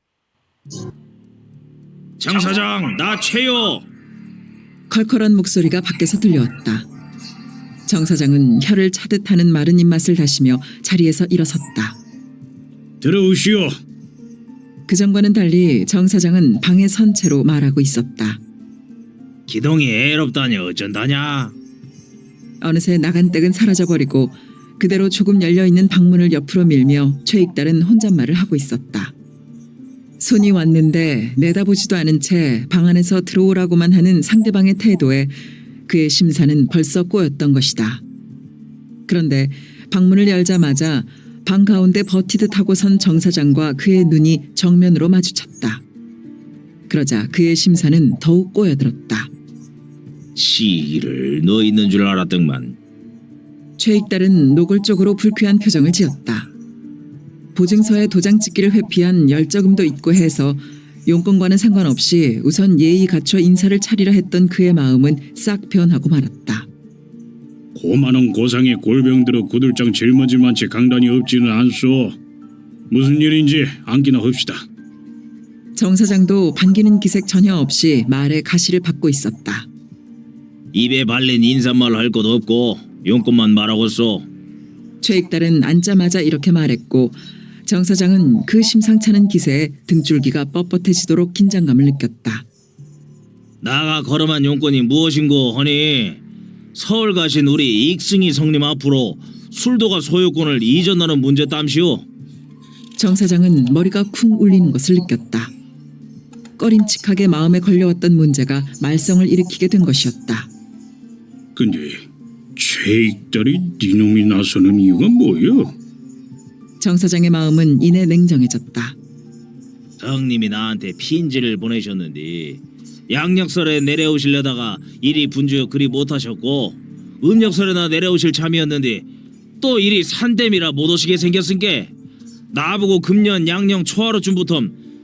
장 사장, 나 최요. 컬컬한 목소리가 밖에서 들려왔다. 정 사장은 혀를 차듯 하는 마른 입맛을 다시며 자리에서 일어섰다. 들어오시오. 그전과는 달리 정 사장은 방에 선 채로 말하고 있었다. 기동이 애롭다니 어쩐다냐? 어느새 나간댁은 사라져버리고 그대로 조금 열려있는 방문을 옆으로 밀며 최익달은 혼잣말을 하고 있었다. 손이 왔는데 내다보지도 않은 채 방 안에서 들어오라고만 하는 상대방의 태도에 그의 심사는 벌써 꼬였던 것이다. 그런데 방문을 열자마자 방 가운데 버티듯 하고 선 정 사장과 그의 눈이 정면으로 마주쳤다. 그러자 그의 심사는 더욱 꼬여들었다. 시기를 너 있는 줄 알았더만. 최익달은 노골적으로 불쾌한 표정을 지었다. 보증서에 도장 찍기를 회피한 열저금도 있고 해서 용건과는 상관없이 우선 예의 갖춰 인사를 차리려 했던 그의 마음은 싹 변하고 말았다. 고만원 고상에 골병 들어 구들장 짊어질만 채 강단이 없지는 않소. 무슨 일인지 안기나 합시다. 정 사장도 반기는 기색 전혀 없이 말에 가시를 받고 있었다. 입에 발린 인사말 할 것 없고 용건만 말하고서. 최익달은 앉자마자 이렇게 말했고 정 사장은 그 심상찮은 기세에 등줄기가 뻣뻣해지도록 긴장감을 느꼈다. 나가 걸어만 용건이 무엇인고 허니 서울 가신 우리 익승희 성님 앞으로 술도가 소유권을 이전하는 문제 땀시오. 정 사장은 머리가 쿵 울리는 것을 느꼈다. 꺼림칙하게 마음에 걸려왔던 문제가 말썽을 일으키게 된 것이었다. 근데 최익달이 니놈이 나서는 이유가 뭐여? 정 사장의 마음은 이내 냉정해졌다. 성님이 나한테 편지를 보내셨는데 양력설에 내려오시려다가 일이 분주여 그리 못하셨고 음력설에나 내려오실 참이었는데 또 일이 산땜이라 못 오시게 생겼은께 나보고 금년 양령 초하루쯤부터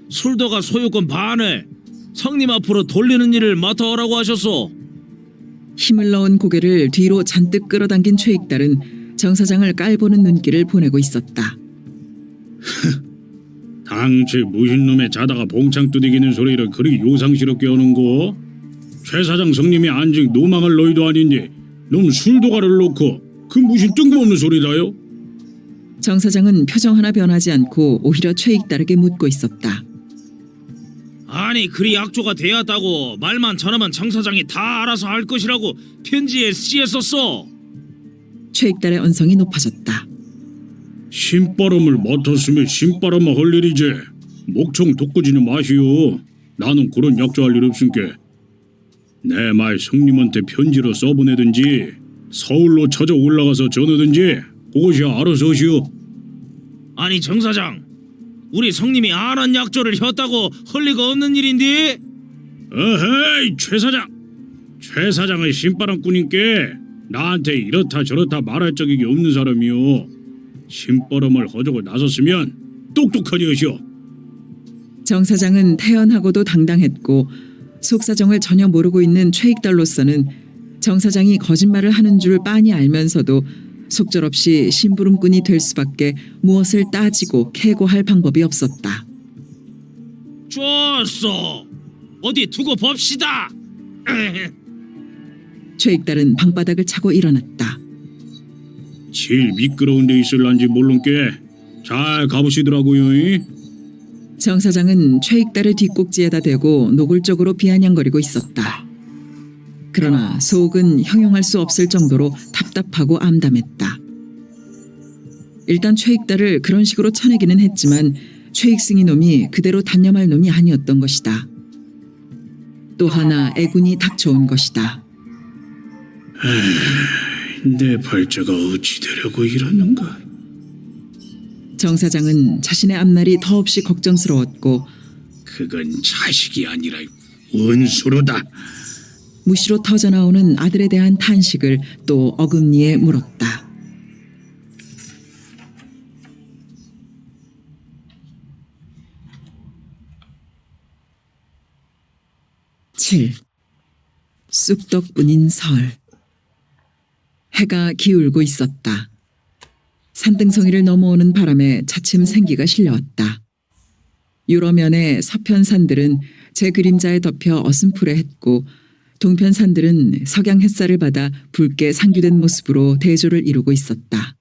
술도가 소유권 반을 성님 앞으로 돌리는 일을 맡아오라고 하셨소. 힘을 넣은 고개를 뒤로 잔뜩 끌어당긴 최익달은 정 사장을 깔보는 눈길을 보내고 있었다. 당최 무신 놈의 자다가 봉창 두드기는 소리를 그리 요상스럽게 하는 거? 최 사장 성님이 안직 노망할 너희도 아닌데 놈 술도가를 놓고 그 무슨 뜬금없는 소리다요? 정 사장은 표정 하나 변하지 않고 오히려 최익달에게 묻고 있었다. 아니 그리 약조가 되었다고 말만 전하면 정 사장이 다 알아서 할 것이라고 편지에 쓰였었어. 최익달의 언성이 높아졌다. 신바람을 맡았으면 신바람만 할 일이지. 목청 돋구지는 마시오. 나는 그런 약조할 일 없으니까. 내 말 성님한테 편지로 써보내든지 서울로 찾아 올라가서 전하든지 그것이 알아서 하시오. 아니 정 사장, 우리 성님이 안한 약조를 혔다고 할 리가 없는 일인데. 어헤이 최 사장. 최 사장은 신바람꾼인께 나한테 이렇다 저렇다 말할 적이 없는 사람이오. 신바람을 허저고 나섰으면 똑똑하니 하시오. 정 사장은 태연하고도 당당했고 속사정을 전혀 모르고 있는 최익달로서는 정 사장이 거짓말을 하는 줄 빤히 알면서도 속절없이 심부름꾼이 될 수밖에 무엇을 따지고 캐고할 방법이 없었다. 좋았어. 어디 두고 봅시다. 최익달은 방바닥을 차고 일어났다. 제일 미끄러운 데 있을란지 모른께 잘 가보시더라고요. 정 사장은 최익달의 뒷꼭지에다 대고 노골적으로 비아냥거리고 있었다. 그러나 속은 형용할 수 없을 정도로 답답하고 암담했다. 일단 최익달을 그런 식으로 쳐내기는 했지만 최익승이 놈이 그대로 단념할 놈이 아니었던 것이다. 또 하나 애군이 닥쳐온 것이다. 내 발자가 어찌 되려고 이러는가. 정 사장은 자신의 앞날이 더없이 걱정스러웠고 그건 자식이 아니라 원수로다. 무시로 터져나오는 아들에 대한 탄식을 또 어금니에 물었다. (7) 쑥덕분인 설. 해가 기울고 있었다. 산등성이를 넘어오는 바람에 차츰 생기가 실려왔다. 유러면의 서편산들은 제 그림자에 덮여 어슴푸레했고 동편산들은 석양 햇살을 받아 붉게 상규된 모습으로 대조를 이루고 있었다.